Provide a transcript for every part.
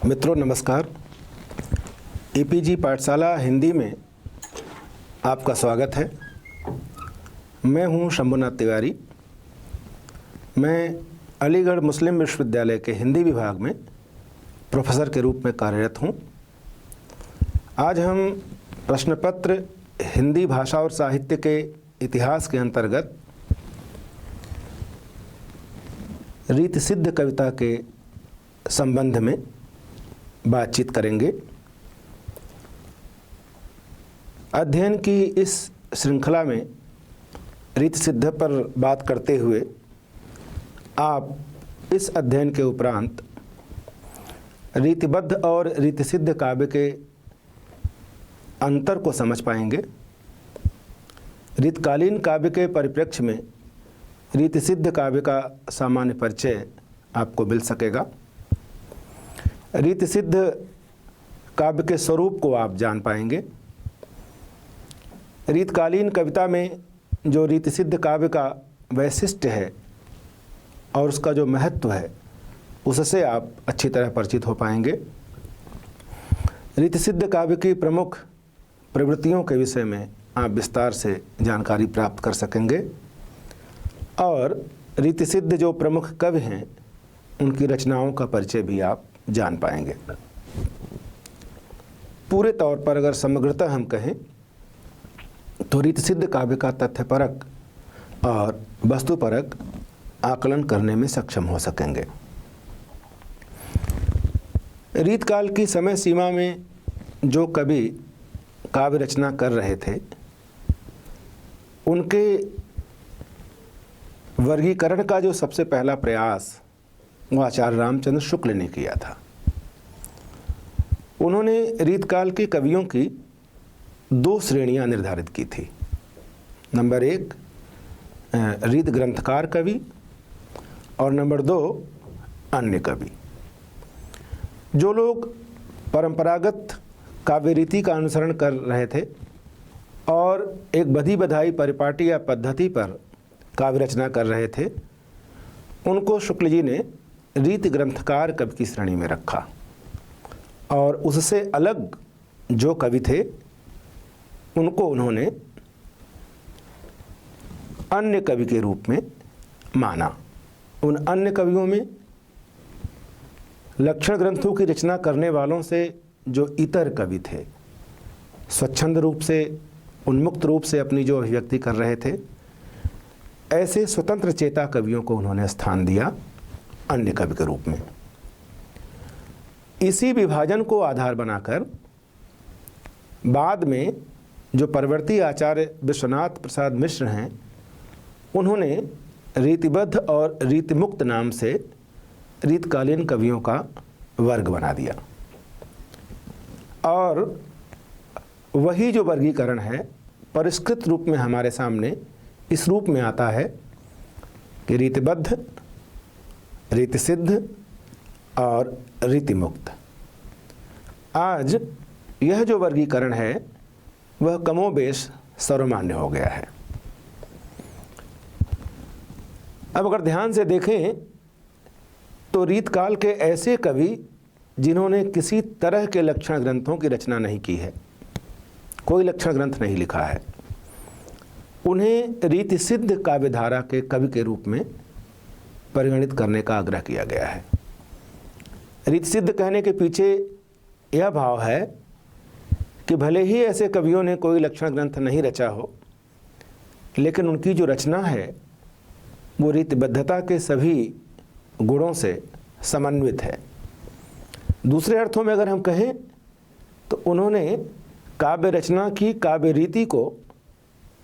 मित्रों नमस्कार। ईपीजी पाठशाला हिंदी में आपका स्वागत है। मैं हूं शंभुनाथ तिवारी। मैं अलीगढ़ मुस्लिम विश्वविद्यालय के हिंदी विभाग में प्रोफेसर के रूप में कार्यरत हूं। आज हम प्रश्न पत्र हिंदी भाषा और साहित्य के इतिहास के अंतर्गत रीति सिद्ध कविता के संबंध में बातचीत करेंगे। अध्ययन की इस श्रृंखला में रीति सिद्ध पर बात करते हुए आप इस अध्ययन के उपरांत रीतिबद्ध और रीति सिद्ध काव्य के अंतर को समझ पाएंगे। रीतकालीन काव्य के परिप्रेक्ष्य में रीति सिद्ध काव्य का सामान्य परिचय आपको मिल सकेगा। रीति सिद्ध काव्य के स्वरूप को आप जान पाएंगे। रीतकालीन कविता में जो रीति सिद्ध काव्य का वैशिष्ट्य है और उसका जो महत्व है उससे आप अच्छी तरह परिचित हो पाएंगे। रीति सिद्ध काव्य की प्रमुख प्रवृत्तियों के विषय में आप विस्तार से जानकारी प्राप्त कर सकेंगे और रीति सिद्ध जो प्रमुख कवि हैं उनकी रचनाओं का परिचय भी आप जान पाएंगे। पूरे तौर पर अगर समग्रतः हम कहें तो रीति सिद्ध काव्य का तथ्यपरक और वस्तुपरक आकलन करने में सक्षम हो सकेंगे। रीतकाल की समय सीमा में जो कवि काव्य रचना कर रहे थे उनके वर्गीकरण का जो सबसे पहला प्रयास वो आचार्य रामचंद्र शुक्ल ने किया था। उन्होंने रीतकाल के कवियों की दो श्रेणियां निर्धारित की थी। नंबर एक रीत ग्रंथकार कवि और नंबर दो अन्य कवि। जो लोग परंपरागत काव्य रीति का अनुसरण कर रहे थे और एक बधी बधाई परिपाटी या पद्धति पर काव्य रचना कर रहे थे उनको शुक्ल जी ने रीत ग्रंथकार कवि की श्रेणी में रखा और उससे अलग जो कवि थे उनको उन्होंने अन्य कवि के रूप में माना। उन अन्य कवियों में लक्षण ग्रंथों की रचना करने वालों से जो इतर कवि थे, स्वच्छंद रूप से उन्मुक्त रूप से अपनी जो अभिव्यक्ति कर रहे थे, ऐसे स्वतंत्र चेता कवियों को उन्होंने स्थान दिया अन्य कवि के रूप में। इसी विभाजन को आधार बनाकर बाद में जो परवर्ती आचार्य विश्वनाथ प्रसाद मिश्र हैं उन्होंने रीतिबद्ध और रीतिमुक्त नाम से रीतकालीन कवियों का वर्ग बना दिया और वही जो वर्गीकरण है परिष्कृत रूप में हमारे सामने इस रूप में आता है कि रीतिबद्ध, रीति सिद्ध और रीतिमुक्त। आज यह जो वर्गीकरण है वह कमोबेश सर्वमान्य हो गया है। अब अगर ध्यान से देखें तो रीतकाल के ऐसे कवि जिन्होंने किसी तरह के लक्षण ग्रंथों की रचना नहीं की है, कोई लक्षण ग्रंथ नहीं लिखा है, उन्हें रीति सिद्ध काव्यधारा के कवि के रूप में परिगणित करने का आग्रह किया गया है। रीति सिद्ध कहने के पीछे यह भाव है कि भले ही ऐसे कवियों ने कोई लक्षण ग्रंथ नहीं रचा हो लेकिन उनकी जो रचना है वो रीतिबद्धता के सभी गुणों से समन्वित है। दूसरे अर्थों में अगर हम कहें तो उन्होंने काव्य रचना की काव्य रीति को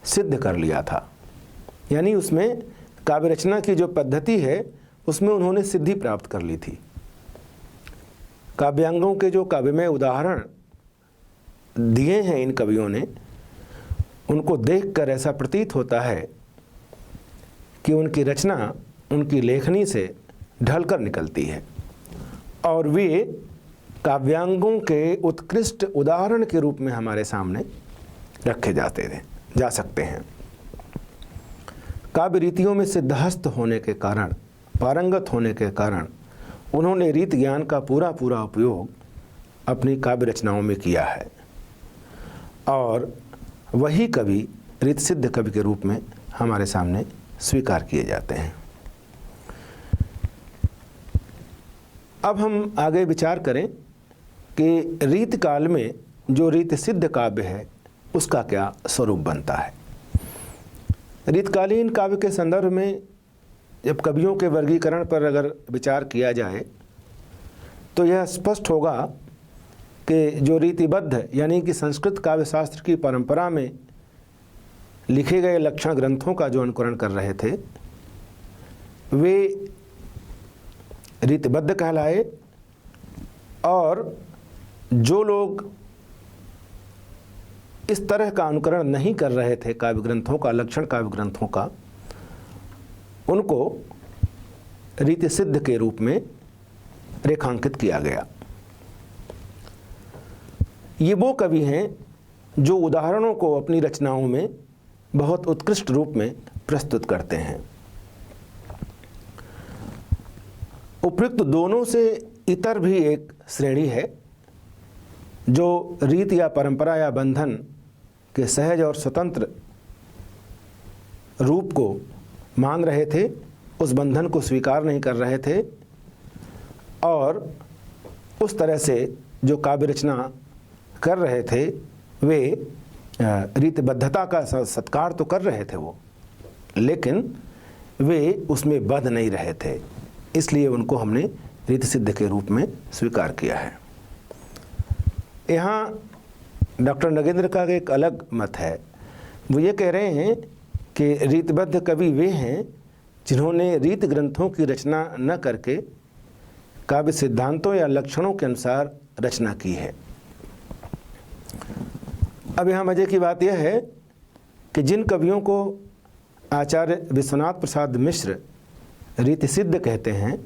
सिद्ध कर लिया था, यानी उसमें काव्य रचना की जो पद्धति है उसमें उन्होंने सिद्धि प्राप्त कर ली थी। काव्यांगों के जो काव्यमय उदाहरण दिए हैं इन कवियों ने, उनको देखकर ऐसा प्रतीत होता है कि उनकी रचना उनकी लेखनी से ढलकर निकलती है और वे काव्यांगों के उत्कृष्ट उदाहरण के रूप में हमारे सामने रखे जा सकते हैं। काव्य रीतियों में सिद्धहस्त होने के कारण, पारंगत होने के कारण उन्होंने रीत ज्ञान का पूरा पूरा उपयोग अपनी काव्य रचनाओं में किया है और वही कवि रीत सिद्ध कवि के रूप में हमारे सामने स्वीकार किए जाते हैं। अब हम आगे विचार करें कि रीत काल में जो रीत सिद्ध काव्य है उसका क्या स्वरूप बनता है। रीतकालीन काव्य के संदर्भ में जब कवियों के वर्गीकरण पर अगर विचार किया जाए तो यह स्पष्ट होगा कि जो रीतिबद्ध यानी कि संस्कृत काव्य शास्त्र की परंपरा में लिखे गए लक्षण ग्रंथों का जो अनुकरण कर रहे थे वे रीतिबद्ध कहलाए, और जो लोग इस तरह का अनुकरण नहीं कर रहे थे काव्य ग्रंथों का, लक्षण काव्य ग्रंथों का, उनको रीति सिद्ध के रूप में रेखांकित किया गया। ये वो कवि हैं जो उदाहरणों को अपनी रचनाओं में बहुत उत्कृष्ट रूप में प्रस्तुत करते हैं। उपयुक्त दोनों से इतर भी एक श्रेणी है जो रीत या परंपरा या बंधन के सहज और स्वतंत्र रूप को मान रहे थे, उस बंधन को स्वीकार नहीं कर रहे थे और उस तरह से जो काव्य रचना कर रहे थे वे रीतिबद्धता का सत्कार तो कर रहे थे वो, लेकिन वे उसमें बद्ध नहीं रहे थे, इसलिए उनको हमने रीति सिद्ध के रूप में स्वीकार किया है। यहाँ डॉक्टर नगेंद्र का एक अलग मत है। वो ये कह रहे हैं कि रीतिबद्ध कवि वे हैं जिन्होंने रीत ग्रंथों की रचना न करके काव्य सिद्धांतों या लक्षणों के अनुसार रचना की है। अब यहाँ मज़े की बात यह है कि जिन कवियों को आचार्य विश्वनाथ प्रसाद मिश्र रीति सिद्ध कहते हैं,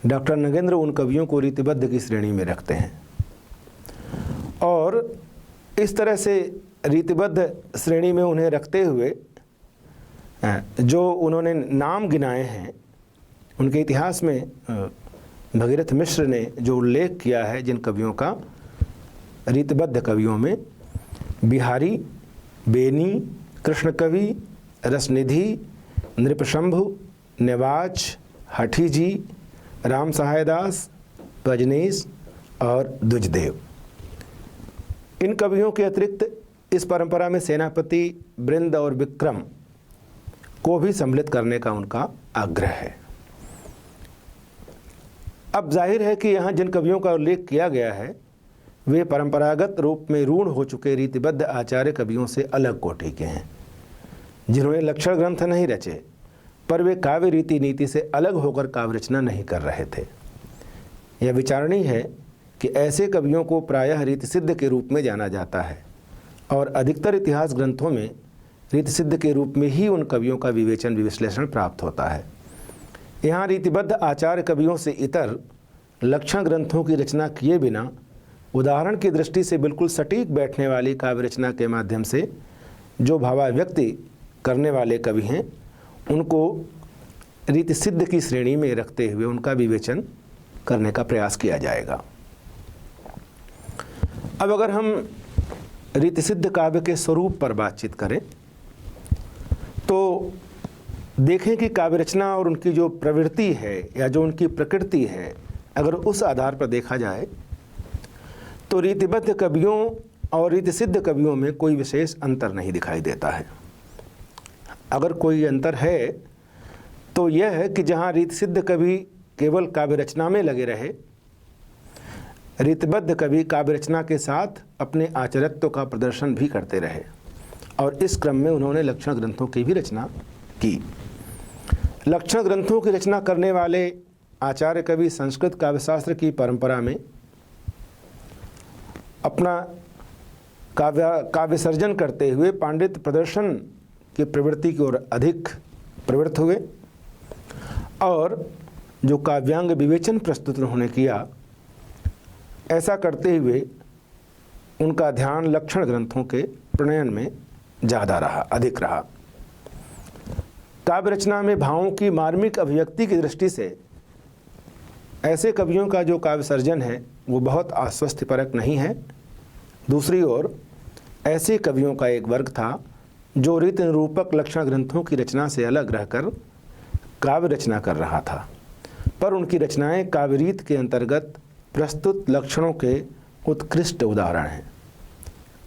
डॉक्टर नगेंद्र उन कवियों को रीतिबद्ध की श्रेणी में रखते हैं और इस तरह से रीतिबद्ध श्रेणी में उन्हें रखते हुए जो उन्होंने नाम गिनाए हैं उनके इतिहास में भगीरथ मिश्र ने जो उल्लेख किया है जिन कवियों का रीतिबद्ध कवियों में बिहारी, बेनी, कृष्ण कवि, रसनिधि, नृपशंभु, नेवाज, हठी जी, राम सहायदास, रजनीश और द्विजदेव। इन कवियों के अतिरिक्त इस परंपरा में सेनापति, बृंद और विक्रम को भी सम्मिलित करने का उनका आग्रह है। अब जाहिर है कि यहाँ जिन कवियों का उल्लेख किया गया है वे परंपरागत रूप में रूढ़ हो चुके रीतिबद्ध आचार्य कवियों से अलग कोटि के हैं, जिन्होंने लक्षण ग्रंथ नहीं रचे पर वे काव्य रीति नीति से अलग होकर काव्य रचना नहीं कर रहे थे। यह विचारणीय है कि ऐसे कवियों को प्रायः रीति सिद्ध के रूप में जाना जाता है और अधिकतर इतिहास ग्रंथों में रीति सिद्ध के रूप में ही उन कवियों का विवेचन विश्लेषण प्राप्त होता है। यहाँ रीतिबद्ध आचार्य कवियों से इतर लक्षण ग्रंथों की रचना किए बिना उदाहरण की दृष्टि से बिल्कुल सटीक बैठने वाली काव्य रचना के माध्यम से जो भावाभिव्यक्ति करने वाले कवि हैं उनको रीति सिद्ध की श्रेणी में रखते हुए उनका विवेचन करने का प्रयास किया जाएगा। अब अगर हम रीति सिद्ध काव्य के स्वरूप पर बातचीत करें तो देखें कि काव्य रचना और उनकी जो प्रवृत्ति है या जो उनकी प्रकृति है अगर उस आधार पर देखा जाए तो रीतिबद्ध कवियों और रीति सिद्ध कवियों में कोई विशेष अंतर नहीं दिखाई देता है। अगर कोई अंतर है तो यह है कि जहाँ रीति सिद्ध कवि केवल काव्य रचना में लगे रहे, रीतिबद्ध कवि काव्य रचना के साथ अपने आचार्यत्व का प्रदर्शन भी करते रहे और इस क्रम में उन्होंने लक्षण ग्रंथों की भी रचना की। लक्षण ग्रंथों की रचना करने वाले आचार्य कवि संस्कृत काव्यशास्त्र की परंपरा में अपना काव्य सर्जन करते हुए पांडित्य प्रदर्शन की प्रवृत्ति की ओर अधिक प्रवृत्त हुए और जो काव्यांग विवेचन प्रस्तुत उन्होंने किया, ऐसा करते हुए उनका ध्यान लक्षण ग्रंथों के प्रणयन में ज़्यादा रहा, अधिक रहा। काव्य रचना में भावों की मार्मिक अभिव्यक्ति की दृष्टि से ऐसे कवियों का जो काव्य सर्जन है वो बहुत आश्वस्तिपरक नहीं है। दूसरी ओर ऐसे कवियों का एक वर्ग था जो रीति निरूपक लक्षण ग्रंथों की रचना से अलग रहकर काव्य रचना कर रहा था, पर उनकी रचनाएं काव्य रीत के अंतर्गत प्रस्तुत लक्षणों के उत्कृष्ट उदाहरण हैं।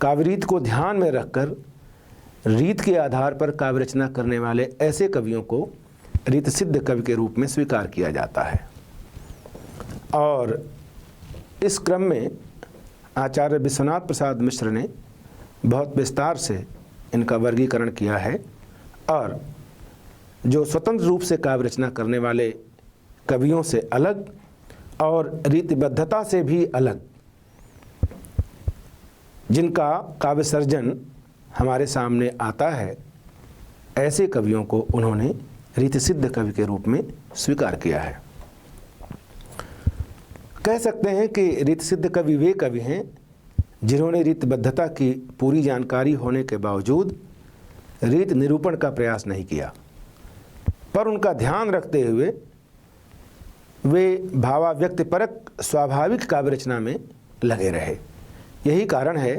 काव्य रीत को ध्यान में रखकर रीत के आधार पर काव्य रचना करने वाले ऐसे कवियों को रीत सिद्ध कवि के रूप में स्वीकार किया जाता है। और इस क्रम में आचार्य विश्वनाथ प्रसाद मिश्र ने बहुत विस्तार से इनका वर्गीकरण किया है और जो स्वतंत्र रूप से काव्य रचना करने वाले कवियों से अलग और रीतिबद्धता से भी अलग जिनका काव्य सर्जन हमारे सामने आता है, ऐसे कवियों को उन्होंने रीतिसिद्ध कवि के रूप में स्वीकार किया है। कह सकते हैं कि रीतिसिद्ध कवि वे कवि हैं जिन्होंने रीतिबद्धता की पूरी जानकारी होने के बावजूद रीत निरूपण का प्रयास नहीं किया, पर उनका ध्यान रखते हुए वे भावाव्यक्तिपरक स्वाभाविक काव्य रचना में लगे रहे। यही कारण है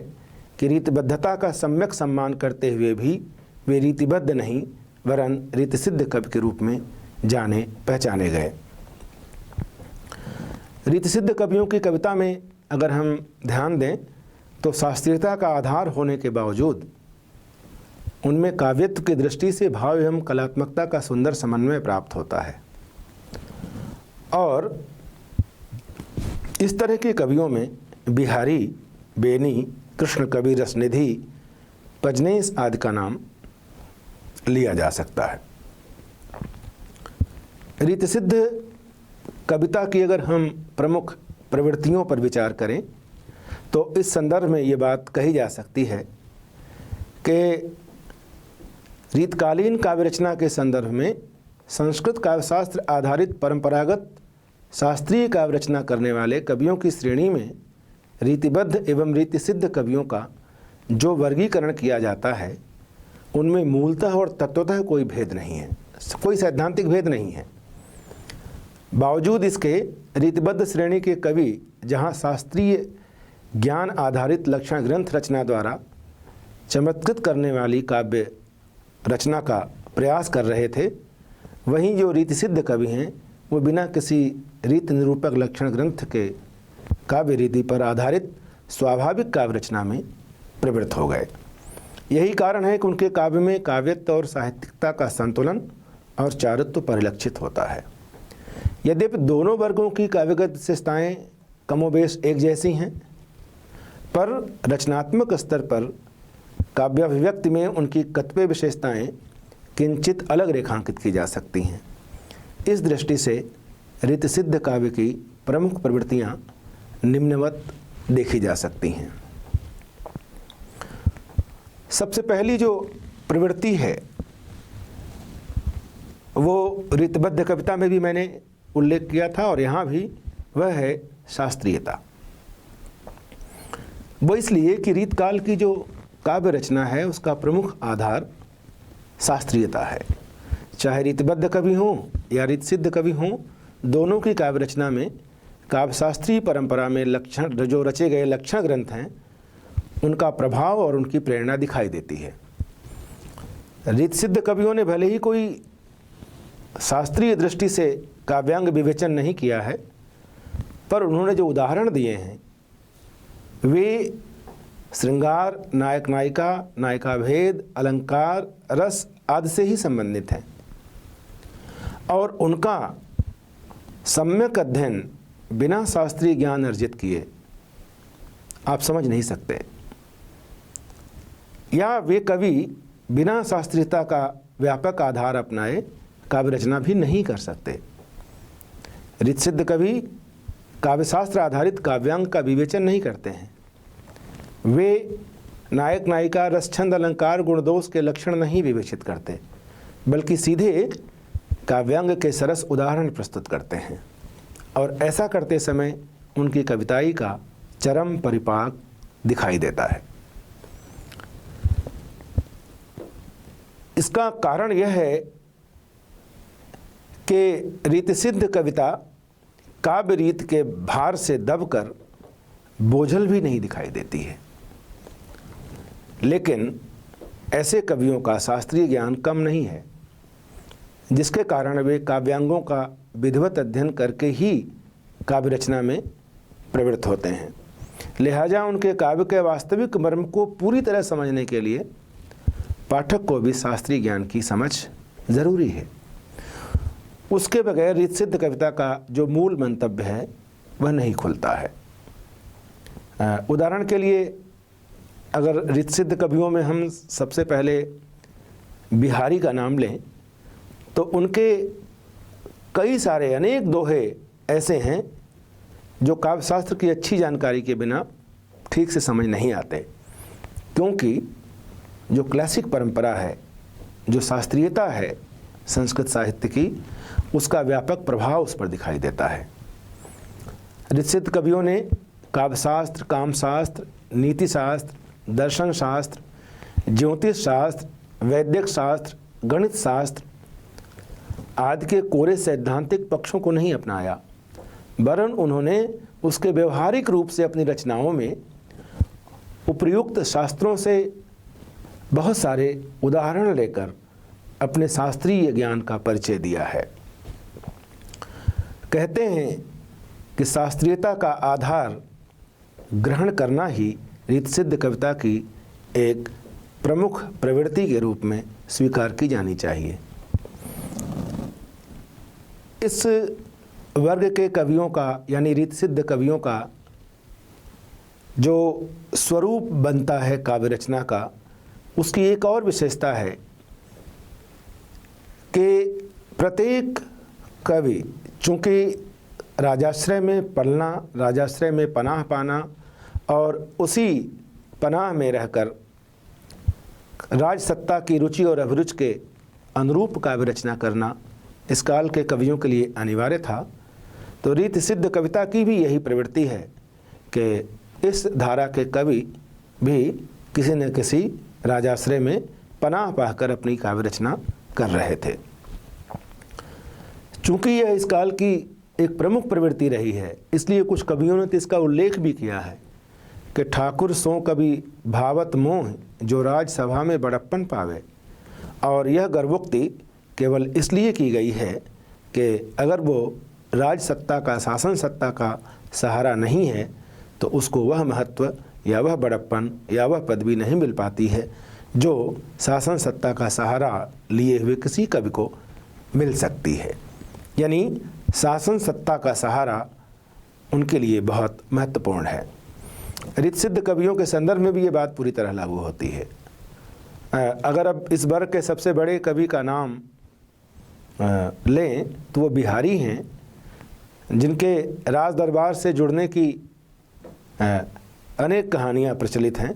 कि रीतिबद्धता का सम्यक सम्मान करते हुए भी वे रीतिबद्ध नहीं वरन रीतिसिद्ध कवि के रूप में जाने पहचाने गए। रीतिसिद्ध कवियों की कविता में अगर हम ध्यान दें तो शास्त्रीयता का आधार होने के बावजूद उनमें काव्यत्व की दृष्टि से भाव एवं कलात्मकता का सुंदर समन्वय प्राप्त होता है। और इस तरह के कवियों में बिहारी, बेनी, कृष्ण कवि, रसनिधि, पजनेस आदि का नाम लिया जा सकता है। रीतिसिद्ध कविता की अगर हम प्रमुख प्रवृत्तियों पर विचार करें तो इस संदर्भ में ये बात कही जा सकती है कि रीतकालीन काव्य रचना के संदर्भ में संस्कृत काव्यशास्त्र आधारित परंपरागत शास्त्रीय काव्य रचना करने वाले कवियों की श्रेणी में रीतिबद्ध एवं रीतिसिद्ध कवियों का जो वर्गीकरण किया जाता है उनमें मूलतः और तत्वतः कोई भेद नहीं है, कोई सैद्धांतिक भेद नहीं है। बावजूद इसके रीतिबद्ध श्रेणी के कवि जहाँ शास्त्रीय ज्ञान आधारित लक्षण ग्रंथ रचना द्वारा चमत्कृत करने वाली काव्य रचना का प्रयास कर रहे थे, वहीं जो रीतिसिद्ध कवि हैं वो बिना किसी रीति निरूपक लक्षण ग्रंथ के काव्य रीति पर आधारित स्वाभाविक काव्य रचना में प्रवृत्त हो गए। यही कारण है कि उनके काव्य में काव्यत्व और साहित्यिकता का संतुलन और चारुत्व परिलक्षित होता है। यद्यपि दोनों वर्गों की काव्यगत विशेषताएँ कमोबेश एक जैसी हैं, पर रचनात्मक स्तर पर काव्याभिव्यक्ति में उनकी कतिपय विशेषताएँ किंचित अलग रेखांकित की जा सकती हैं। इस दृष्टि से रीतिसिद्ध काव्य की प्रमुख प्रवृत्तियाँ निम्नवत देखी जा सकती हैं। सबसे पहली जो प्रवृत्ति है वो रीतिबद्ध कविता में भी मैंने उल्लेख किया था और यहाँ भी, वह है शास्त्रीयता। वो इसलिए कि रीतकाल की जो काव्य रचना है उसका प्रमुख आधार शास्त्रीयता है। चाहे रीतिबद्ध कवि हों या रीतिसिद्ध कवि हों, दोनों की काव्य रचना में काव्यशास्त्रीय परंपरा में लक्षण जो रचे गए लक्षण ग्रंथ हैं उनका प्रभाव और उनकी प्रेरणा दिखाई देती है। रीतिसिद्ध कवियों ने भले ही कोई शास्त्रीय दृष्टि से काव्यांग विवेचन नहीं किया है, पर उन्होंने जो उदाहरण दिए हैं वे श्रृंगार, नायक नायिका, नायिका भेद, अलंकार, रस आदि से ही संबंधित हैं और उनका सम्यक अध्ययन बिना शास्त्रीय ज्ञान अर्जित किए आप समझ नहीं सकते, या वे कवि बिना शास्त्रीयता का व्यापक आधार अपनाए काव्य रचना भी नहीं कर सकते। रीतिसिद्ध कवि काव्यशास्त्र आधारित काव्यांग का विवेचन नहीं करते हैं। वे नायक नायिका, रसछंद, अलंकार, गुणदोष के लक्षण नहीं विवेचित करते, बल्कि सीधे काव्यांग के सरस उदाहरण प्रस्तुत करते हैं और ऐसा करते समय उनकी कविताई का चरम परिपाक दिखाई देता है। इसका कारण यह है कि रीतिसिद्ध कविता काव्य रीत के भार से दबकर बोझल भी नहीं दिखाई देती है। लेकिन ऐसे कवियों का शास्त्रीय ज्ञान कम नहीं है, जिसके कारण वे काव्यांगों का विधिवत अध्ययन करके ही काव्य रचना में प्रवृत्त होते हैं। लिहाजा उनके काव्य के वास्तविक मर्म को पूरी तरह समझने के लिए पाठक को भी शास्त्रीय ज्ञान की समझ जरूरी है। उसके बगैर रीत सिद्ध कविता का जो मूल मंतव्य है वह नहीं खुलता है। उदाहरण के लिए अगर रीत सिद्ध कवियों में हम सबसे पहले बिहारी का नाम लें तो उनके कई सारे अनेक दोहे ऐसे हैं जो काव्यशास्त्र की अच्छी जानकारी के बिना ठीक से समझ नहीं आते, क्योंकि जो क्लासिक परंपरा है, जो शास्त्रीयता है संस्कृत साहित्य की, उसका व्यापक प्रभाव उस पर दिखाई देता है। रीत सिद्ध कवियों ने काव्यशास्त्र, कामशास्त्र, नीति शास्त्र, दर्शन शास्त्र, ज्योतिष शास्त्र, वैदिक शास्त्र, गणित शास्त्र आदि के कोरे सैद्धांतिक पक्षों को नहीं अपनाया, वरन उन्होंने उसके व्यवहारिक रूप से अपनी रचनाओं में उपर्युक्त शास्त्रों से बहुत सारे उदाहरण लेकर अपने शास्त्रीय ज्ञान का परिचय दिया है। कहते हैं कि शास्त्रीयता का आधार ग्रहण करना ही रीत सिद्ध कविता की एक प्रमुख प्रवृत्ति के रूप में स्वीकार की जानी चाहिए। इस वर्ग के कवियों का यानी रीत सिद्ध कवियों का जो स्वरूप बनता है काव्य रचना का, उसकी एक और विशेषता है कि प्रत्येक कवि चूँकि राजाश्रय में पलना, राजाश्रय में पनाह पाना और उसी पनाह में रहकर राजसत्ता की रुचि और अभिरुचि के अनुरूप काव्य रचना करना इस काल के कवियों के लिए अनिवार्य था, तो रीत सिद्ध कविता की भी यही प्रवृत्ति है कि इस धारा के कवि भी किसी न किसी राजाश्रय में पनाह पाकर अपनी काव्य रचना कर रहे थे। चूँकि यह इस काल की एक प्रमुख प्रवृत्ति रही है, इसलिए कुछ कवियों ने तो इसका उल्लेख भी किया है कि ठाकुर सो कवि भावत मोह जो राजसभा में बड़प्पन पावे। और यह गर्वोक्ति केवल इसलिए की गई है कि अगर वो राजसत्ता का, शासन सत्ता का सहारा नहीं है तो उसको वह महत्व या वह बड़प्पन या वह पदवी नहीं मिल पाती है जो शासन सत्ता का सहारा लिए हुए किसी कवि को मिल सकती है। यानी शासन सत्ता का सहारा उनके लिए बहुत महत्वपूर्ण है। रीत सिद्ध कवियों के संदर्भ में भी ये बात पूरी तरह लागू होती है। अगर अब इस वर्ग के सबसे बड़े कवि का नाम लें तो वो बिहारी हैं, जिनके राज दरबार से जुड़ने की अनेक कहानियाँ प्रचलित हैं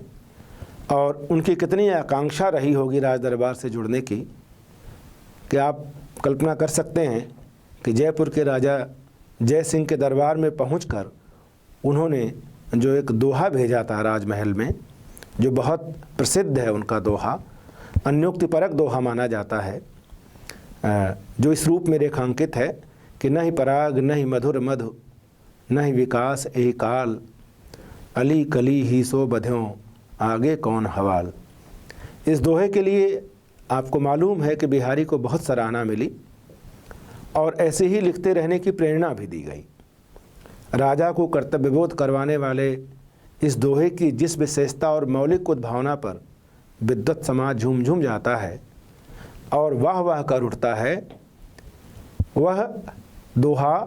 और उनकी कितनी आकांक्षा रही होगी राज दरबार से जुड़ने की कि आप कल्पना कर सकते हैं कि जयपुर के राजा जय सिंह के दरबार में पहुंचकर उन्होंने जो एक दोहा भेजा था राजमहल में, जो बहुत प्रसिद्ध है उनका दोहा, अन्योक्तिपरक दोहा माना जाता है, जो इस रूप में रेखांकित है कि न ही पराग न ही मधुर मधु न ही विकास ए काल, अली कली ही सो बध्यों आगे कौन हवाल। इस दोहे के लिए आपको मालूम है कि बिहारी को बहुत सराहना मिली और ऐसे ही लिखते रहने की प्रेरणा भी दी गई। राजा को कर्तव्यबोध करवाने वाले इस दोहे की जिस विशेषता और मौलिक उद्भावना पर विद्वत समाज झूम झूम जाता है और वाह वाह कर उठता है, वह दोहा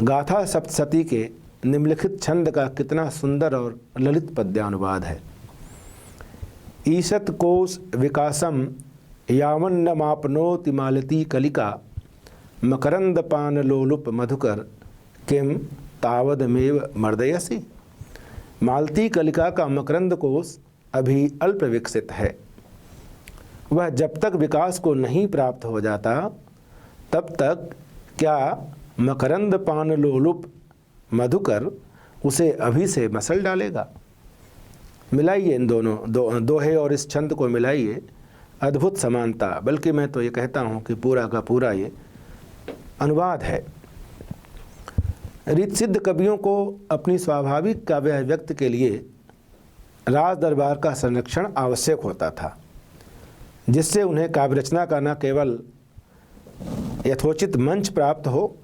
गाथा सप्तशती के निम्नलिखित छंद का कितना सुंदर और ललित पद्यानुवाद है। ईशत कोश विकासम यावन्न मापनोति मालती कलिका, मकरंद पान लोलुप मधुकर किम तावदमेव मर्दयसी। मालती कलिका का मकरंद कोश अभी अल्प विकसित है, वह जब तक विकास को नहीं प्राप्त हो जाता तब तक क्या मकरंद पान लोलुप मधुकर उसे अभी से मसल डालेगा। मिलाइए इन दोनों दोहे और इस छंद को मिलाइए, अद्भुत समानता, बल्कि मैं तो ये कहता हूँ कि पूरा का पूरा ये अनुवाद है। रीतसिद्ध कवियों को अपनी स्वाभाविक काव्य अभिव्यक्ति के लिए राज दरबार का संरक्षण आवश्यक होता था, जिससे उन्हें काव्य रचना का न केवल यथोचित मंच प्राप्त हो,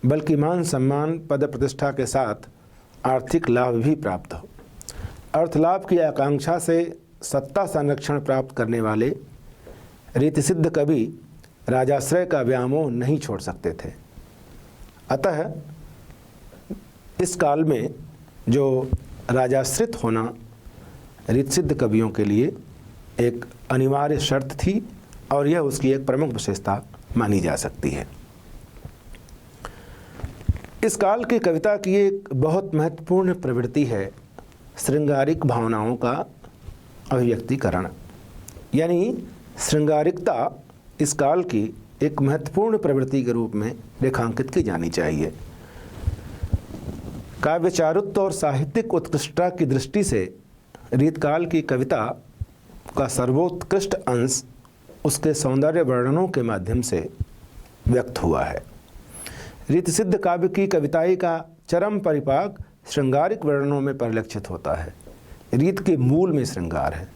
बल्कि मान सम्मान पद प्रतिष्ठा के साथ आर्थिक लाभ भी प्राप्त हो। अर्थलाभ की आकांक्षा से सत्ता संरक्षण प्राप्त करने वाले रीतिसिद्ध कवि राजाश्रय का व्यामोह नहीं छोड़ सकते थे। अतः इस काल में जो राजाश्रित होना रीतिसिद्ध कवियों के लिए एक अनिवार्य शर्त थी और यह उसकी एक प्रमुख विशेषता मानी जा सकती है। इस काल की कविता की एक बहुत महत्वपूर्ण प्रवृत्ति है श्रृंगारिक भावनाओं का अभिव्यक्तिकरण, यानी श्रृंगारिकता इस काल की एक महत्वपूर्ण प्रवृत्ति के रूप में रेखांकित की जानी चाहिए। काव्यचारुत्व और साहित्यिक उत्कृष्टता की दृष्टि से रीतकाल की कविता का सर्वोत्कृष्ट अंश उसके सौंदर्य वर्णनों के माध्यम से व्यक्त हुआ है। रीतसिद्ध काव्य की कविताई का चरम परिपाक श्रृंगारिक वर्णनों में परिलक्षित होता है। रीत के मूल में श्रृंगार है।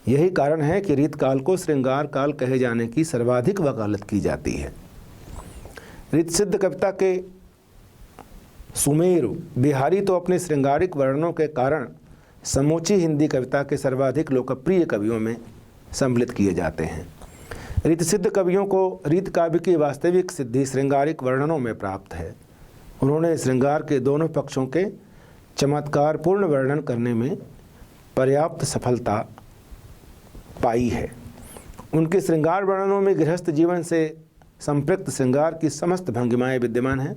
यही कारण है कि रीतकाल को श्रृंगार काल कहे जाने की सर्वाधिक वकालत की जाती है। रीतसिद्ध कविता के सुमेरु बिहारी तो अपने श्रृंगारिक वर्णनों के कारण समूची हिंदी कविता के सर्वाधिक लोकप्रिय कवियों में सम्मिलित किए जाते हैं। रीतसिद्ध कवियों को रीत काव्य की वास्तविक सिद्धि श्रृंगारिक वर्णनों में प्राप्त है। उन्होंने श्रृंगार के दोनों पक्षों के चमत्कारपूर्ण वर्णन करने में पर्याप्त सफलता पाई है। उनके श्रृंगार वर्णनों में गृहस्थ जीवन से संपृक्त श्रृंगार की समस्त भंगिमाएं विद्यमान हैं।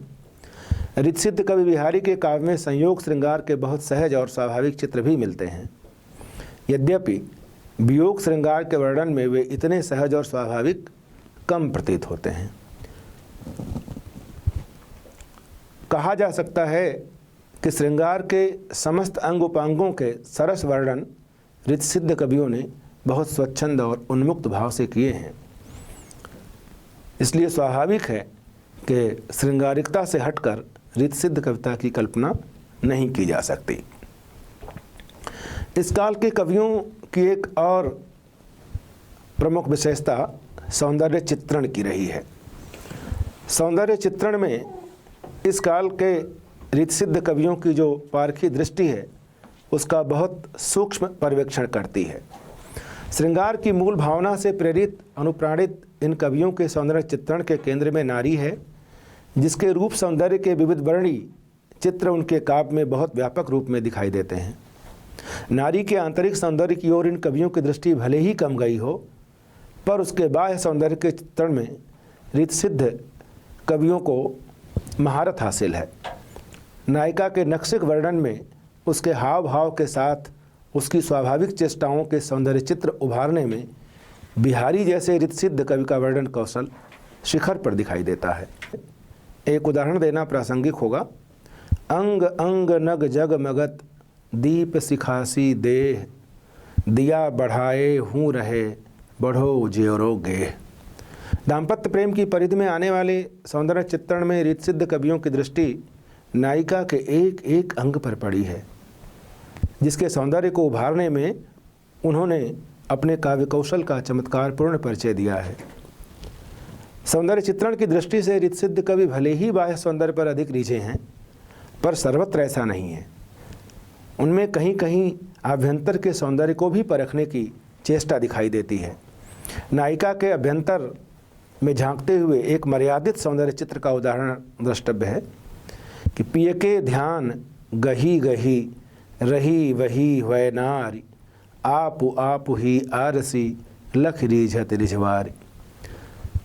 रीतसिद्ध कवि बिहारी के काव्य में संयोग श्रृंगार के बहुत सहज और स्वाभाविक चित्र भी मिलते हैं। यद्यपि वियोग श्रृंगार के वर्णन में वे इतने सहज और स्वाभाविक कम प्रतीत होते हैं। कहा जा सकता है कि श्रृंगार के समस्त अंग उपांगों के सरस वर्णन रीतसिद्ध कवियों ने बहुत स्वच्छंद और उन्मुक्त भाव से किए हैं। इसलिए स्वाभाविक है कि श्रृंगारिकता से हटकर रीतसिद्ध कविता की कल्पना नहीं की जा सकती। इस काल के कवियों की एक और प्रमुख विशेषता सौंदर्य चित्रण की रही है। सौंदर्य चित्रण में इस काल के रीतसिद्ध कवियों की जो पारखी दृष्टि है उसका बहुत सूक्ष्म पर्यवेक्षण करती है। श्रृंगार की मूल भावना से प्रेरित अनुप्राणित इन कवियों के सौंदर्य चित्रण के केंद्र में नारी है, जिसके रूप सौंदर्य के विविध वर्णी चित्र उनके काव्य में बहुत व्यापक रूप में दिखाई देते हैं। नारी के आंतरिक सौंदर्य की ओर इन कवियों की दृष्टि भले ही कम गई हो, पर उसके बाह्य सौंदर्य के चित्रण में रीतसिद्ध कवियों को महारत हासिल है। नायिका के नक्शिक वर्णन में उसके हाव भाव के साथ उसकी स्वाभाविक चेष्टाओं के सौंदर्य चित्र उभारने में बिहारी जैसे रीतसिद्ध कवि का वर्णन कौशल शिखर पर दिखाई देता है। एक उदाहरण देना प्रासंगिक होगा। अंग अंग नग जग मगत दीप सिखासी देह, दिया बढ़ाए हूँ रहे बढ़ो ज्योरो गेह। दाम्पत्य प्रेम की परिधि में आने वाले सौंदर्य चित्रण में रीतसिद्ध कवियों की दृष्टि नायिका के एक एक अंग पर पड़ी है, जिसके सौंदर्य को उभारने में उन्होंने अपने काव्य कौशल का चमत्कारपूर्ण परिचय दिया है। सौंदर्य चित्रण की दृष्टि से रीतसिद्ध कवि भले ही बाह्य सौंदर्य पर अधिक रिझे हैं, पर सर्वत्र ऐसा नहीं है। उनमें कहीं कहीं आभ्यंतर के सौंदर्य को भी परखने की चेष्टा दिखाई देती है। नायिका के अभ्यंतर में झांकते हुए एक मर्यादित सौंदर्य चित्र का उदाहरण द्रष्टव्य है कि पिय के ध्यान गही गही रही वही वै नारी, आपु आपु ही आरसी लख रिझत रिझवारी।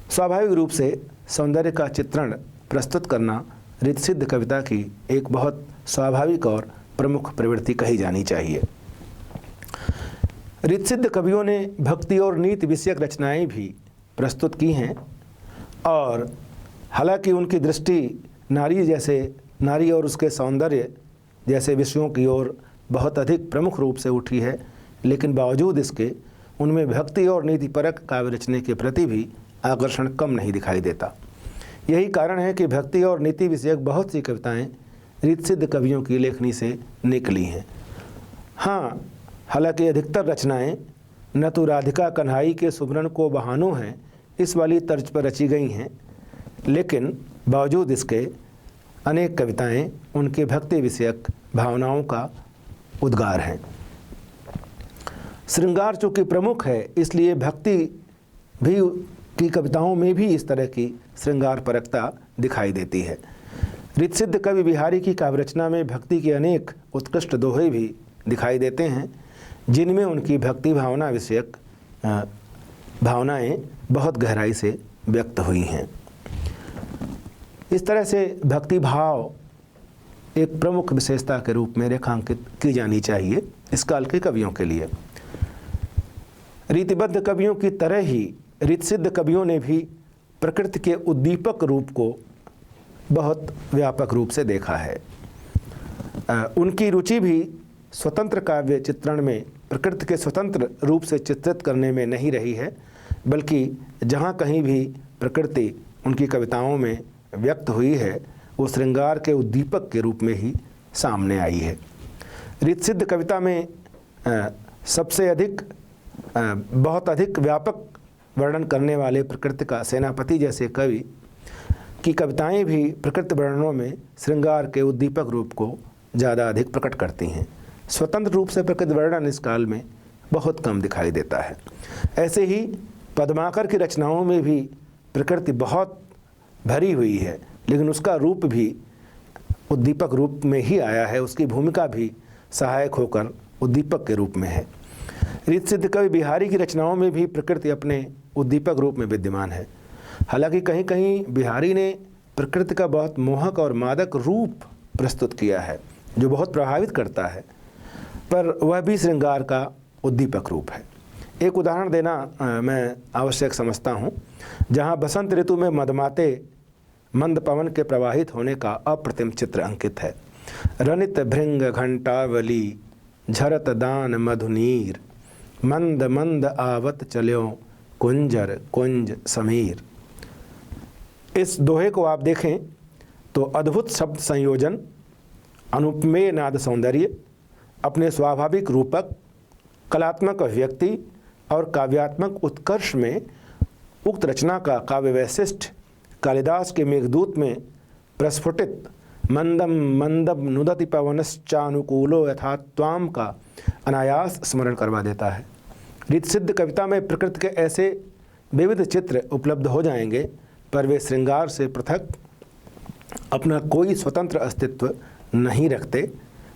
स्वाभाविक रूप से सौंदर्य का चित्रण प्रस्तुत करना रीतसिद्ध कविता की एक बहुत स्वाभाविक और प्रमुख प्रवृत्ति कही जानी चाहिए। रीतसिद्ध कवियों ने भक्ति और नीति विषयक रचनाएं भी प्रस्तुत की हैं, और हालांकि उनकी दृष्टि नारी और उसके सौंदर्य जैसे विषयों की ओर बहुत अधिक प्रमुख रूप से उठी है, लेकिन बावजूद इसके उनमें भक्ति और नीतिपरक काव्य रचने के प्रति भी आकर्षण कम नहीं दिखाई देता। यही कारण है कि भक्ति और नीति विषयक बहुत सी कविताएं रीतसिद्ध कवियों की लेखनी से निकली हैं। हाँ, हालांकि अधिकतर रचनाएं न तो राधिका कन्हाई के सुमरन को बहानों हैं इस वाली तर्ज पर रची गई हैं, लेकिन बावजूद इसके अनेक कविताएं उनके भक्ति विषयक भावनाओं का उद्गार हैं। श्रृंगार चूँकि प्रमुख है, इसलिए भक्ति भी की कविताओं में भी इस तरह की श्रृंगार परकता दिखाई देती है। रीतसिद्ध कवि बिहारी की काव्य रचना में भक्ति के अनेक उत्कृष्ट दोहे भी दिखाई देते हैं, जिनमें उनकी भक्ति भावना विषयक भावनाएं बहुत गहराई से व्यक्त हुई हैं। इस तरह से भक्ति भाव एक प्रमुख विशेषता के रूप में रेखांकित की जानी चाहिए इस काल के कवियों के लिए। रीतिबद्ध कवियों की तरह ही रीतसिद्ध कवियों ने भी प्रकृति के उद्दीपक रूप को बहुत व्यापक रूप से देखा है। उनकी रुचि भी स्वतंत्र काव्य चित्रण में प्रकृति के स्वतंत्र रूप से चित्रित करने में नहीं रही है, बल्कि जहाँ कहीं भी प्रकृति उनकी कविताओं में व्यक्त हुई है वो श्रृंगार के उद्दीपक के रूप में ही सामने आई है। रीतसिद्ध कविता में सबसे अधिक बहुत अधिक व्यापक वर्णन करने वाले प्रकृति का सेनापति जैसे कवि की कविताएं भी प्रकृति वर्णनों में श्रृंगार के उद्दीपक रूप को ज़्यादा अधिक प्रकट करती हैं। स्वतंत्र रूप से प्रकृति वर्णन इस काल में बहुत कम दिखाई देता है। ऐसे ही पद्माकर की रचनाओं में भी प्रकृति बहुत भरी हुई है, लेकिन उसका रूप भी उद्दीपक रूप में ही आया है, उसकी भूमिका भी सहायक होकर उद्दीपक के रूप में है। रीतसिद्ध कवि बिहारी की रचनाओं में भी प्रकृति अपने उद्दीपक रूप में विद्यमान है। हालांकि कहीं कहीं बिहारी ने प्रकृति का बहुत मोहक और मादक रूप प्रस्तुत किया है जो बहुत प्रभावित करता है, पर वह भी श्रृंगार का उद्दीपक रूप है। एक उदाहरण देना मैं आवश्यक समझता हूँ, जहाँ बसंत ऋतु में मदमाते मंद पवन के प्रवाहित होने का अप्रतिम चित्र अंकित है। रनित भृंग घंटावली झरत दान मधुनीर, मंद मंद आवत चल्यों कुंजर कुंज समीर। इस दोहे को आप देखें तो अद्भुत शब्द संयोजन, अनुपमेय नाद सौंदर्य, अपने स्वाभाविक रूपक, कलात्मक अभिव्यक्ति और काव्यात्मक उत्कर्ष में उक्त रचना का काव्य वैशिष्ट कालिदास के मेघदूत में प्रस्फुटित मंदम मंदम नुदति पवनश्चानुकूलो यथा त्वाम का अनायास स्मरण करवा देता है। रीतसिद्ध कविता में प्रकृति के ऐसे विविध चित्र उपलब्ध हो जाएंगे, पर वे श्रृंगार से पृथक अपना कोई स्वतंत्र अस्तित्व नहीं रखते।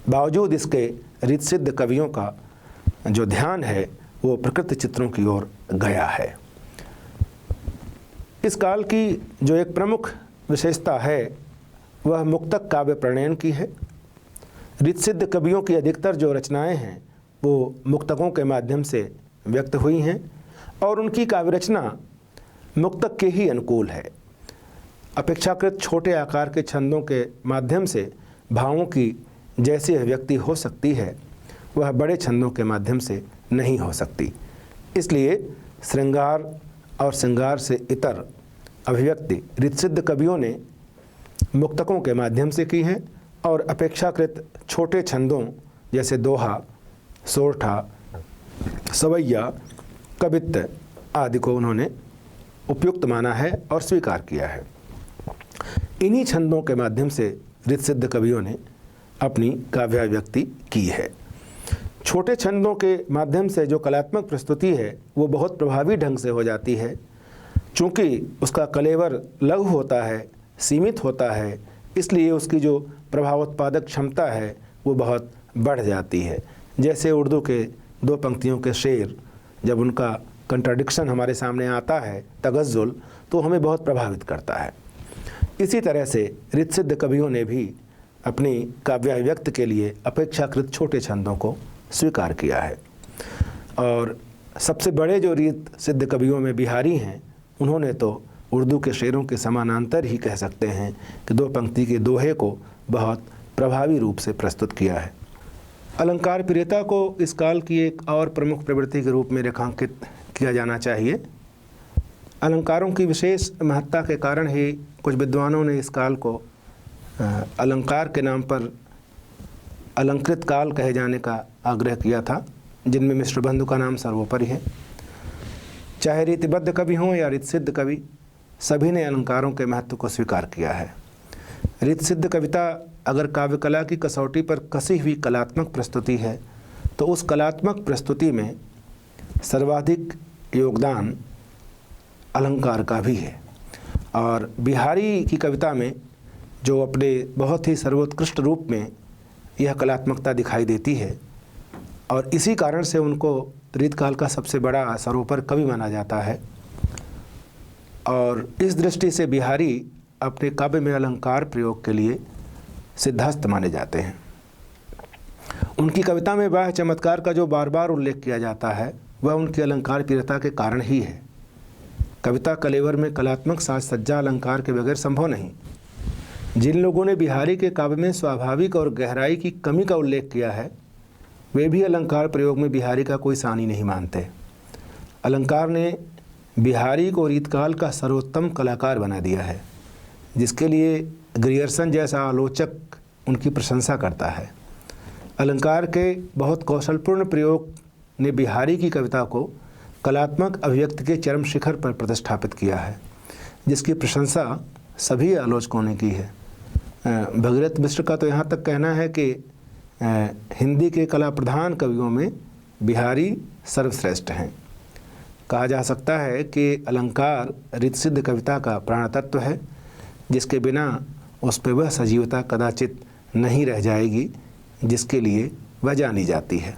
बावजूद इसके रीतसिद्ध कवियों का जो ध्यान है वो प्रकृति चित्रों की ओर गया है। इस काल की जो एक प्रमुख विशेषता है वह मुक्तक काव्य प्रणयन की है। रीतसिद्ध कवियों की अधिकतर जो रचनाएं हैं वो मुक्तकों के माध्यम से व्यक्त हुई हैं और उनकी काव्य रचना मुक्तक के ही अनुकूल है। अपेक्षाकृत छोटे आकार के छंदों के माध्यम से भावों की जैसी अभिव्यक्ति हो सकती है वह बड़े छंदों के माध्यम से नहीं हो सकती। इसलिए श्रृंगार और श्रृंगार से इतर अभिव्यक्ति रीतसिद्ध कवियों ने मुक्तकों के माध्यम से की है और अपेक्षाकृत छोटे छंदों जैसे दोहा, सोरठा, सवैया, कवित्त आदि को उन्होंने उपयुक्त माना है और स्वीकार किया है। इन्हीं छंदों के माध्यम से रीतसिद्ध कवियों ने अपनी काव्याभिव्यक्ति की है। छोटे छंदों के माध्यम से जो कलात्मक प्रस्तुति है वो बहुत प्रभावी ढंग से हो जाती है। चूँकि उसका कलेवर लघु होता है, सीमित होता है, इसलिए उसकी जो प्रभावोत्पादक क्षमता है वो बहुत बढ़ जाती है। जैसे उर्दू के दो पंक्तियों के शेर, जब उनका कंट्राडिक्शन हमारे सामने आता है, तगज़्ज़ुल, तो हमें बहुत प्रभावित करता है। इसी तरह से रीतसिद्ध कवियों ने भी अपनी काव्याभिव्यक्त के लिए अपेक्षाकृत छोटे छंदों को स्वीकार किया है। और सबसे बड़े जो रीतसिद्ध कवियों में बिहारी हैं, उन्होंने तो उर्दू के शेरों के समानांतर ही कह सकते हैं कि दो पंक्ति के दोहे को बहुत प्रभावी रूप से प्रस्तुत किया है। अलंकार प्रियता को इस काल की एक और प्रमुख प्रवृत्ति के रूप में रेखांकित किया जाना चाहिए। अलंकारों की विशेष महत्ता के कारण ही कुछ विद्वानों ने इस काल को अलंकार के नाम पर अलंकृत काल कहे जाने का आग्रह किया था, जिनमें मिश्र बंधु का नाम सर्वोपरि है। चाहे रीतिबद्ध कवि हों या रीतसिद्ध कवि, सभी ने अलंकारों के महत्व को स्वीकार किया है। रीतसिद्ध कविता अगर काव्य कला की कसौटी पर कसी हुई कलात्मक प्रस्तुति है तो उस कलात्मक प्रस्तुति में सर्वाधिक योगदान अलंकार का भी है। और बिहारी की कविता में जो अपने बहुत ही सर्वोत्कृष्ट रूप में यह कलात्मकता दिखाई देती है और इसी कारण से उनको रीतकाल का सबसे बड़ा सर्वोपर कवि माना जाता है। और इस दृष्टि से बिहारी अपने काव्य में अलंकार प्रयोग के लिए सिद्धहस्त माने जाते हैं। उनकी कविता में बाह्य चमत्कार का जो बार बार उल्लेख किया जाता है वह उनकी अलंकार प्रियता के कारण ही है। कविता कलेवर में कलात्मक साज सज्जा अलंकार के बगैर संभव नहीं। जिन लोगों ने बिहारी के काव्य में स्वाभाविक और गहराई की कमी का उल्लेख किया है वे भी अलंकार प्रयोग में बिहारी का कोई सानी नहीं मानते। अलंकार ने बिहारी को रीतकाल का सर्वोत्तम कलाकार बना दिया है, जिसके लिए ग्रियर्सन जैसा आलोचक उनकी प्रशंसा करता है। अलंकार के बहुत कौशलपूर्ण प्रयोग ने बिहारी की कविता को कलात्मक अभिव्यक्ति के चरम शिखर पर प्रतिष्ठापित किया है, जिसकी प्रशंसा सभी आलोचकों ने की है। भगीरथ मिश्र का तो यहाँ तक कहना है कि हिंदी के कला प्रधान कवियों में बिहारी सर्वश्रेष्ठ हैं। कहा जा सकता है कि अलंकार रीतसिद्ध कविता का प्राण तत्व है, जिसके बिना उस पर वह सजीवता कदाचित नहीं रह जाएगी जिसके लिए वह जानी जाती है।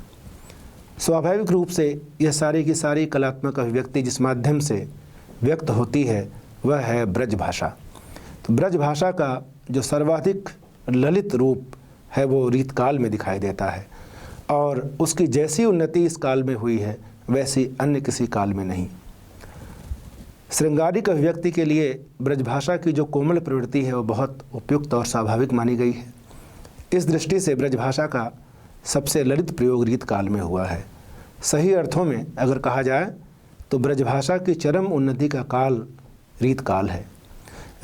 स्वाभाविक रूप से यह सारी की सारी कलात्मक अभिव्यक्ति जिस माध्यम से व्यक्त होती है वह है ब्रज भाषा। तो ब्रज भाषा का जो सर्वाधिक ललित रूप है वो रीतकाल में दिखाई देता है और उसकी जैसी उन्नति इस काल में हुई है वैसी अन्य किसी काल में नहीं। श्रृंगारिक अभिव्यक्ति के लिए ब्रजभाषा की जो कोमल प्रवृत्ति है वो बहुत उपयुक्त और स्वाभाविक मानी गई है। इस दृष्टि से ब्रजभाषा का सबसे ललित प्रयोग रीतकाल में हुआ है। सही अर्थों में अगर कहा जाए तो ब्रजभाषा की चरम उन्नति का काल रीतकाल है।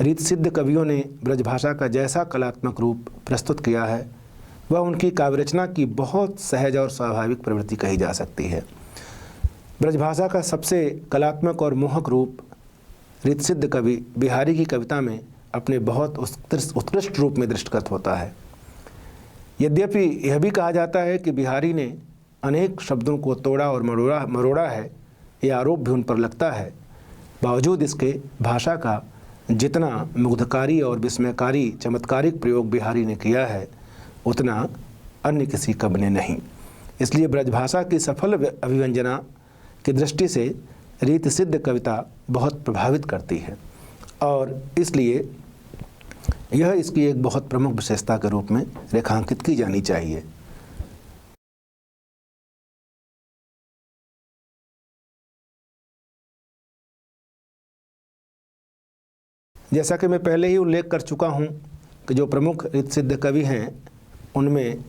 रीतसिद्ध कवियों ने ब्रजभाषा का जैसा कलात्मक रूप प्रस्तुत किया है वह उनकी काव्यरचना की बहुत सहज और स्वाभाविक प्रवृत्ति कही जा सकती है। ब्रजभाषा का सबसे कलात्मक और मोहक रूप रीतसिद्ध कवि बिहारी की कविता में अपने बहुत उत्कृष्ट रूप में दृष्टिगत होता है। यद्यपि यह भी कहा जाता है कि बिहारी ने अनेक शब्दों को तोड़ा और मरोड़ा है, यह आरोप भी उन पर लगता है। बावजूद इसके भाषा का जितना मुग्धकारी और विस्मयकारी चमत्कारिक प्रयोग बिहारी ने किया है उतना अन्य किसी कवि ने नहीं। इसलिए ब्रजभाषा की सफल अभिव्यंजना की दृष्टि से रीतसिद्ध कविता बहुत प्रभावित करती है और इसलिए यह इसकी एक बहुत प्रमुख विशेषता के रूप में रेखांकित की जानी चाहिए। जैसा कि मैं पहले ही उल्लेख कर चुका हूँ कि जो प्रमुख रीतसिद्ध कवि हैं उनमें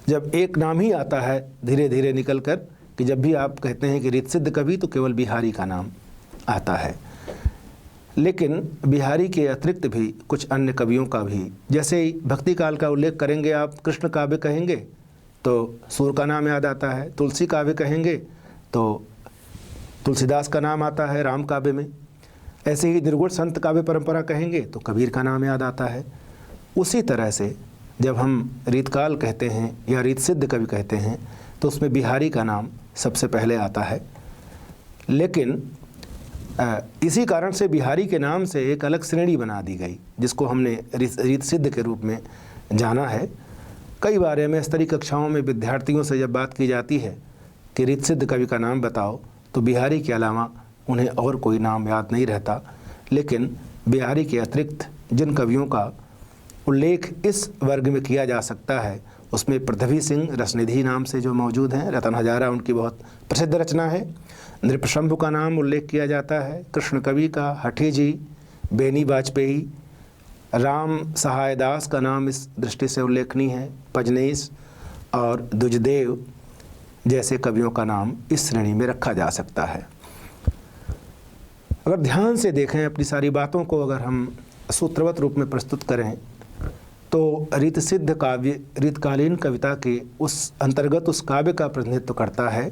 जब एक नाम ही आता है धीरे धीरे निकल कर कि जब भी आप कहते हैं कि रीतसिद्ध कवि तो केवल बिहारी का नाम आता है। लेकिन बिहारी के अतिरिक्त भी कुछ अन्य कवियों का भी, जैसे ही भक्ति काल का उल्लेख करेंगे आप कृष्ण काव्य कहेंगे तो सूर का नाम याद आता है, तुलसी काव्य कहेंगे तो तुलसीदास का नाम आता है राम काव्य में, ऐसे ही निर्गुण संत काव्य परंपरा कहेंगे तो कबीर का नाम याद आता है। उसी तरह से जब हम रीतकाल कहते हैं या रीतसिद्ध कवि कहते हैं तो उसमें बिहारी का नाम सबसे पहले आता है। लेकिन इसी कारण से बिहारी के नाम से एक अलग श्रेणी बना दी गई जिसको हमने रीतसिद्ध के रूप में जाना है। कई बार एमए स्तरीय कक्षाओं में विद्यार्थियों से जब बात की जाती है कि रीतसिद्ध कवि का नाम बताओ तो बिहारी के अलावा उन्हें और कोई नाम याद नहीं रहता। लेकिन बिहारी के अतिरिक्त जिन कवियों का उल्लेख इस वर्ग में किया जा सकता है उसमें पृथ्वी सिंह रसनिधि नाम से जो मौजूद हैं, रतन हजारा उनकी बहुत प्रसिद्ध रचना है, नृपशंभु का नाम उल्लेख किया जाता है, कृष्ण कवि का हठी जी, बेनी वाजपेयी, राम सहाय दास का नाम इस दृष्टि से उल्लेखनीय है, पजनेस और दुजदेव जैसे कवियों का नाम इस श्रेणी में रखा जा सकता है। अगर ध्यान से देखें अपनी सारी बातों को, अगर हम सूत्रवत रूप में प्रस्तुत करें तो रीत सिद्ध काव्य रीतकालीन कविता के उस अंतर्गत उस काव्य का प्रतिनिधित्व करता है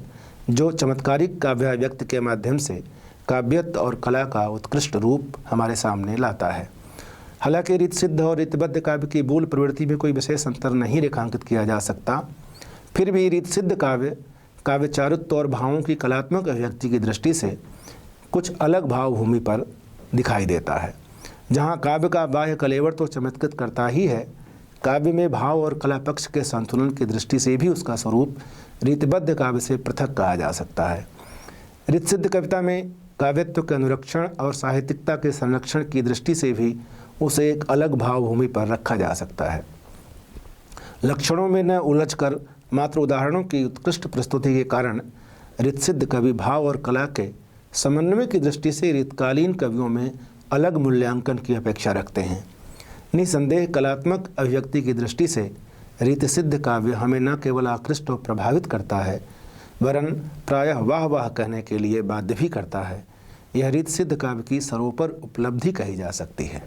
जो चमत्कारिक काव्याव्यक्ति के माध्यम से काव्यत्व और कला का उत्कृष्ट रूप हमारे सामने लाता है। हालांकि रीत सिद्ध और रीतबद्ध काव्य की मूल प्रवृत्ति में कोई विशेष अंतर नहीं रेखांकित किया जा सकता, फिर भी रीत सिद्ध काव्य काव्यचारुत्व और भावों की कलात्मक अभिव्यक्ति की दृष्टि से कुछ अलग भावभूमि पर दिखाई देता है। जहाँ काव्य का बाह्य कलेवर तो चमत्कृत करता ही है, काव्य में भाव और कला पक्ष के संतुलन की दृष्टि से भी उसका स्वरूप रीतबद्ध काव्य से पृथक कहा जा सकता है। रीत सिद्ध कविता में काव्यत्व के अनुरक्षण और साहित्यिकता के संरक्षण की दृष्टि से भी उसे एक अलग भावभूमि पर रखा जा सकता है। लक्षणों में न उलझकर मात्र उदाहरणों की उत्कृष्ट प्रस्तुति के कारण रीत सिद्ध कवि भाव और कला के समन्वय की दृष्टि से रीतकालीन कवियों में अलग मूल्यांकन की अपेक्षा रखते हैं। निसंदेह कलात्मक अभिव्यक्ति की दृष्टि से रीत सिद्ध काव्य हमें न केवल आकृष्ट और प्रभावित करता है, वरन प्रायः वाह वाह कहने के लिए बाध्य भी करता है। यह रीत सिद्ध काव्य की सर्वोपरि उपलब्धि कही जा सकती है।